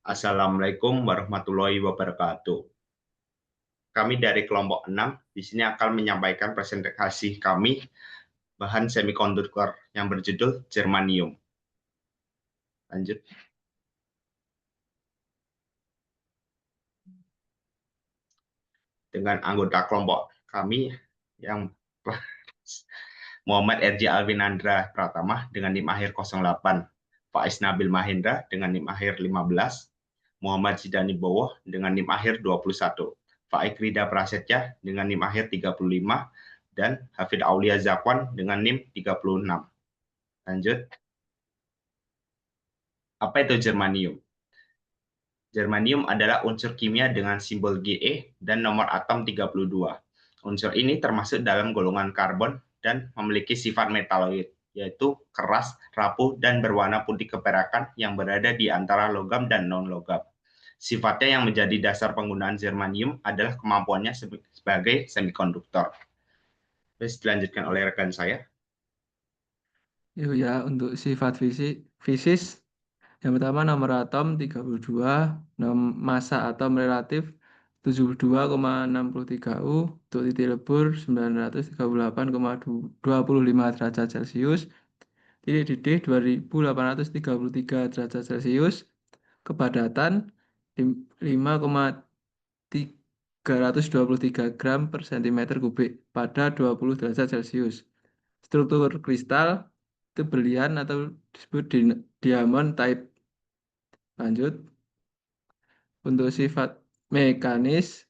Assalamualaikum warahmatullahi wabarakatuh. Kami dari kelompok 6 di sini akan menyampaikan presentasi kami bahan semikonduktor yang berjudul germanium. Lanjut. Dengan anggota kelompok kami yang Muhammad R.J. Alvinandra Pratama dengan NIM akhir 08, Faiz Nabil Mahendra dengan NIM akhir 15, Muhammad Zidani Bowo dengan NIM akhir 21, Faik Rida Prasetya dengan NIM akhir 35, dan Hafid Aulia Zakwan dengan NIM 36. Lanjut. Apa itu germanium? Germanium adalah unsur kimia dengan simbol Ge dan nomor atom 32. Unsur ini termasuk dalam golongan karbon dan memiliki sifat metaloid, yaitu keras, rapuh, dan berwarna putih keperakan yang berada di antara logam dan non-logam. Sifatnya yang menjadi dasar penggunaan germanium adalah kemampuannya sebagai semikonduktor. Terus dilanjutkan oleh rekan saya. Ya, untuk sifat fisis, yang pertama nomor atom 32, massa atom relatif 72,63 U, untuk titik lebur 938,25 derajat Celcius, titik didih 2833 derajat Celcius, kepadatan 5,323 gram per centimeter kubik pada 20 derajat Celcius. Struktur kristal itu berlian atau disebut diamond type. Lanjut, untuk sifat mekanis,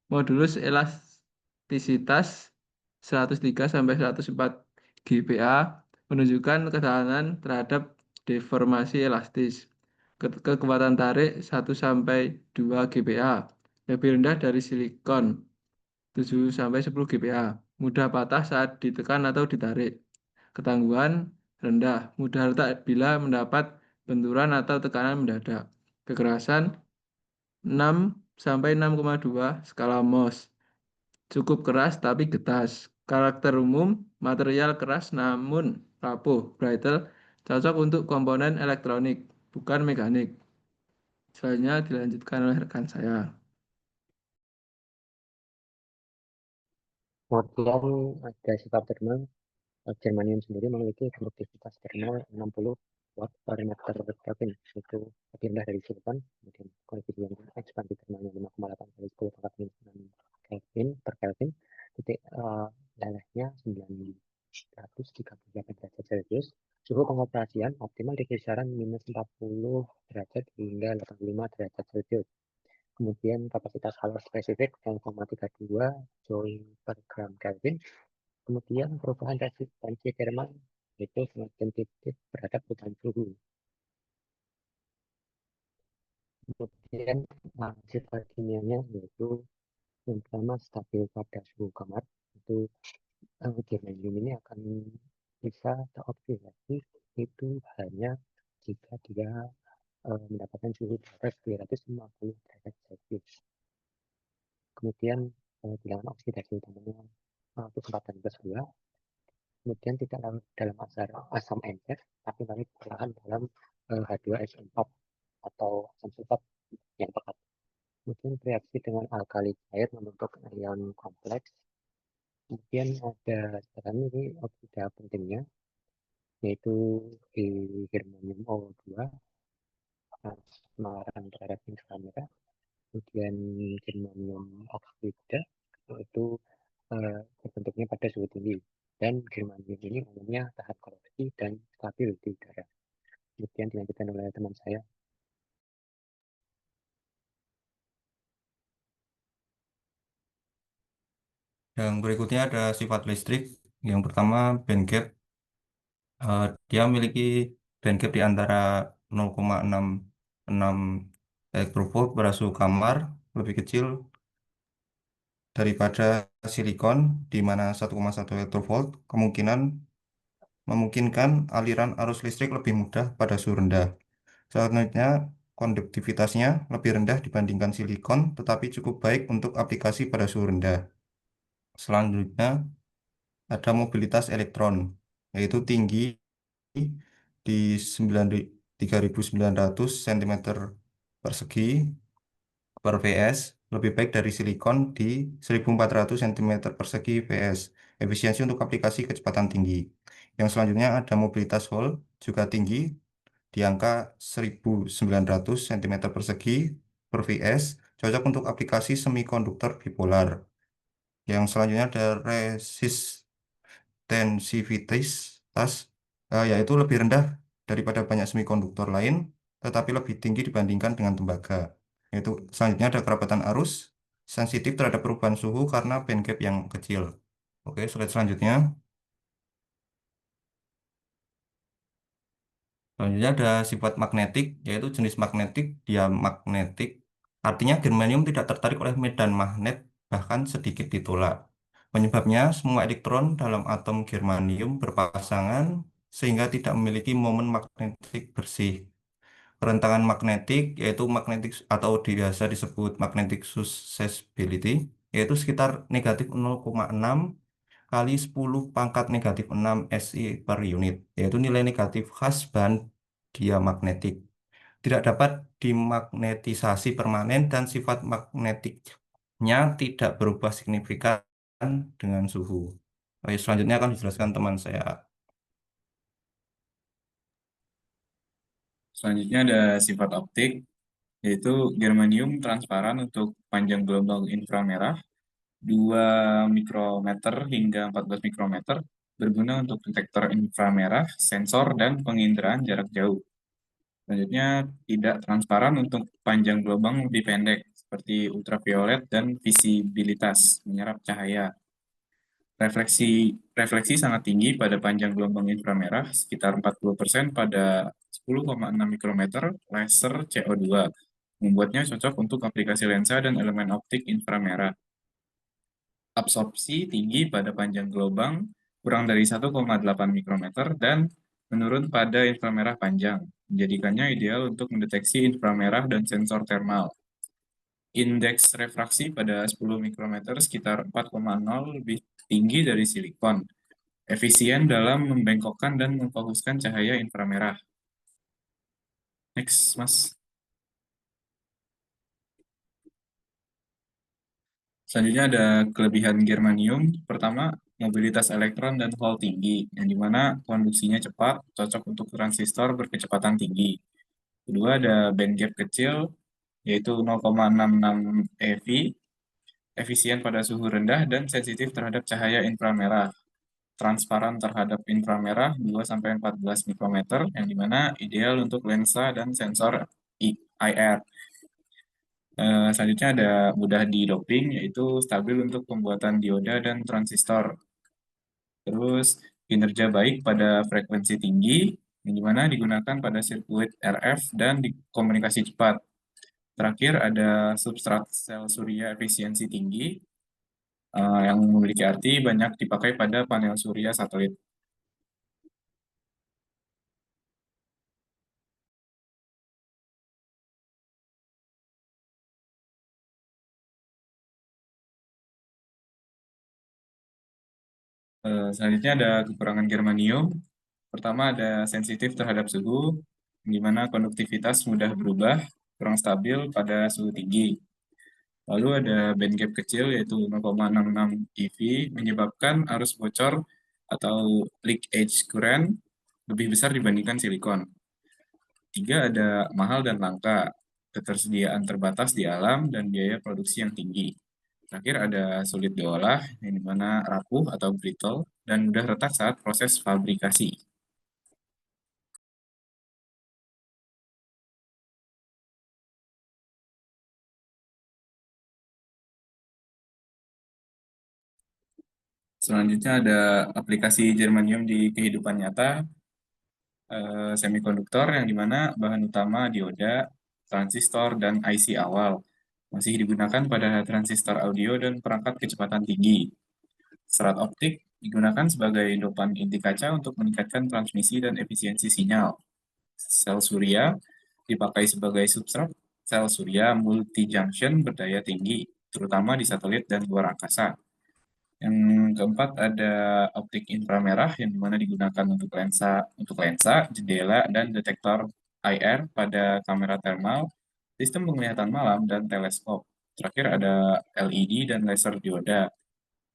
modulus elastisitas 103 sampai 104 GPa menunjukkan ketahanan terhadap deformasi elastis. Kekuatan tarik 1 sampai 2 GPa, lebih rendah dari silikon 7 sampai 10 GPa. Mudah patah saat ditekan atau ditarik. Ketangguhan rendah, mudah retak bila mendapat benturan atau tekanan mendadak. Kekerasan 6 sampai 6,2 skala Mohs. Cukup keras tapi getas. Karakter umum, material keras namun rapuh, brittle, cocok untuk komponen elektronik, bukan mekanik. Selanjutnya dilanjutkan oleh rekan saya. Kemudian ada sifat thermal. Germanium sendiri memiliki konduktivitas thermal 60 watt per meter Kelvin, itu lebih rendah dari silikon. Kemudian koefisien ekspansi thermalnya 5,8 kali 10 pangkat minus 6 Kelvin per Kelvin. Titik lelehnya 938 derajat Celcius. Suhu pengoperasian optimal di kisaran minus 40 derajat hingga 85 derajat Celcius. Kemudian kapasitas halos spesifik 0,32 joule per gram Kelvin. Kemudian perubahan resistensi thermal itu sensitif terhadap perubahan suhu. Kemudian sifat kimianya yaitu yang pertama stabil pada suhu kamar. Itu germanium ini akan bisa teroksidasi itu hanya jika dia mendapatkan suhu di atas 250 derajat Celcius. Kemudian bilangan oksidasi utamanya itu 14,2. Kemudian tidak larut dalam asam encer, tapi larut perlahan dalam H2SO4 atau asam sulfat yang pekat. Kemudian bereaksi dengan alkali cair membentuk ion kompleks. Kemudian ada sekarang ini oksida pentingnya, yaitu di germanium O2, pemalaran terhadap inframerah. Kemudian germanium oksida itu terbentuknya pada suhu tinggi, dan germanium ini umumnya tahan korupsi dan stabil di udara. Kemudian dilanjutkan oleh teman saya. Yang berikutnya ada sifat listrik. Yang pertama band gap. Dia memiliki band gap di antara 0,66 elektrovolt per suhu kamar, lebih kecil daripada silikon di mana 1,1 elektrovolt. Memungkinkan aliran arus listrik lebih mudah pada suhu rendah. Selanjutnya, konduktivitasnya lebih rendah dibandingkan silikon, tetapi cukup baik untuk aplikasi pada suhu rendah. Selanjutnya, ada mobilitas elektron, yaitu tinggi di 3.900 cm persegi per vs lebih baik dari silikon di 1400 cm persegi vs, efisiensi untuk aplikasi kecepatan tinggi. Yang selanjutnya ada mobilitas Hall, juga tinggi di angka 1900 cm persegi per vs, cocok untuk aplikasi semikonduktor bipolar. Yang selanjutnya ada resistensivitas, yaitu lebih rendah daripada banyak semikonduktor lain, tetapi lebih tinggi dibandingkan dengan tembaga. Yaitu selanjutnya ada kerapatan arus, sensitif terhadap perubahan suhu karena band gap yang kecil. Oke, slide selanjutnya. Selanjutnya ada sifat magnetik, yaitu jenis magnetik diamagnetik. Artinya germanium tidak tertarik oleh medan magnet, bahkan sedikit ditolak. Penyebabnya, semua elektron dalam atom germanium berpasangan sehingga tidak memiliki momen magnetik bersih. Kerentangan magnetik, yaitu magnetik atau biasa disebut magnetic susceptibility, yaitu sekitar negatif 0,6 kali 10 pangkat negatif 6 SI per unit, yaitu nilai negatif khas bahan diamagnetik. Tidak dapat dimagnetisasi permanen dan sifat magnetiknya tidak berubah signifikan dengan suhu. Oke, selanjutnya akan dijelaskan teman saya. Selanjutnya ada sifat optik, yaitu germanium transparan untuk panjang gelombang inframerah 2 mikrometer hingga 14 mikrometer, berguna untuk detektor inframerah, sensor, dan penginderaan jarak jauh. Selanjutnya, tidak transparan untuk panjang gelombang lebih pendek, seperti ultraviolet dan visibilitas, menyerap cahaya. Refleksi sangat tinggi pada panjang gelombang inframerah, sekitar 40% pada 10,6 mikrometer laser CO2, membuatnya cocok untuk aplikasi lensa dan elemen optik inframerah. Absorpsi tinggi pada panjang gelombang kurang dari 1,8 mikrometer dan menurun pada inframerah panjang, menjadikannya ideal untuk mendeteksi inframerah dan sensor thermal. Indeks refraksi pada 10 mikrometer sekitar 4,0 lebih tinggi dari silikon. Efisien dalam membengkokkan dan memfokuskan cahaya inframerah. Next, Mas. Selanjutnya ada kelebihan germanium. Pertama, mobilitas elektron dan hole tinggi, yang dimana konduksinya cepat, cocok untuk transistor berkecepatan tinggi. Kedua, ada band gap kecil, yaitu 0,66 eV, efisien pada suhu rendah dan sensitif terhadap cahaya inframerah. Transparan terhadap inframerah 2-14 mikrometer, yang dimana ideal untuk lensa dan sensor IR. Selanjutnya ada mudah didoping, yaitu stabil untuk pembuatan dioda dan transistor. Terus kinerja baik pada frekuensi tinggi, yang dimana digunakan pada sirkuit RF dan di komunikasi cepat. Terakhir ada substrat sel surya efisiensi tinggi, yang memiliki arti banyak dipakai pada panel surya satelit. Selanjutnya ada kekurangan germanium. Pertama ada sensitif terhadap suhu, di mana konduktivitas mudah berubah, kurang stabil pada suhu tinggi. Lalu ada band gap kecil, yaitu 0,66 eV, menyebabkan arus bocor atau leakage current lebih besar dibandingkan silikon. 3, ada mahal dan langka, ketersediaan terbatas di alam, dan biaya produksi yang tinggi. Terakhir ada sulit diolah, yang dimana rapuh atau brittle, dan mudah retak saat proses fabrikasi. Selanjutnya ada aplikasi germanium di kehidupan nyata, semikonduktor, yang dimana bahan utama dioda, transistor, dan IC awal masih digunakan pada transistor audio dan perangkat kecepatan tinggi. Serat optik digunakan sebagai dopan inti kaca untuk meningkatkan transmisi dan efisiensi sinyal. Sel surya dipakai sebagai substrat sel surya multi-junction berdaya tinggi, terutama di satelit dan luar angkasa. Yang keempat ada optik inframerah, yang dimana digunakan untuk lensa, jendela, dan detektor IR pada kamera thermal. sistem penglihatan malam, dan teleskop. Terakhir ada LED dan laser dioda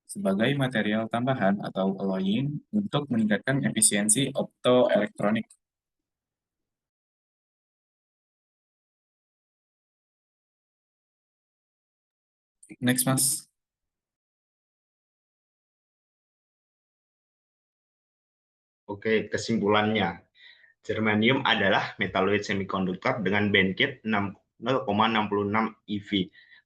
sebagai material tambahan atau alloying untuk meningkatkan efisiensi optoelektronik. Next, Mas. Oke, kesimpulannya. Germanium adalah metaloid semikonduktor dengan bandgap 0,66 eV,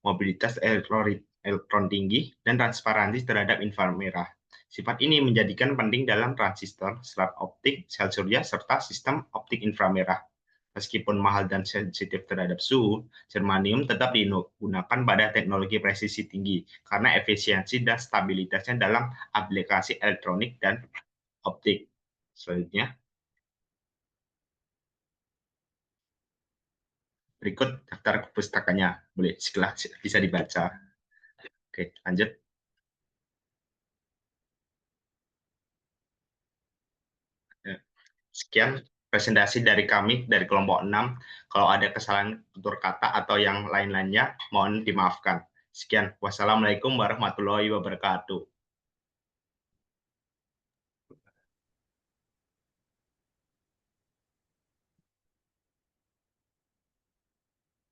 mobilitas elektron tinggi, dan transparansi terhadap inframerah. Sifat ini menjadikan penting dalam transistor, serat optik, sel surya, serta sistem optik inframerah. Meskipun mahal dan sensitif terhadap suhu, germanium tetap digunakan pada teknologi presisi tinggi karena efisiensi dan stabilitasnya dalam aplikasi elektronik dan optik. Selanjutnya, berikut daftar pustakanya. Boleh bisa dibaca. Oke, lanjut. Sekian presentasi dari kami dari kelompok 6. Kalau ada kesalahan tutur kata atau yang lain-lainnya, mohon dimaafkan. Sekian. Wassalamualaikum warahmatullahi wabarakatuh.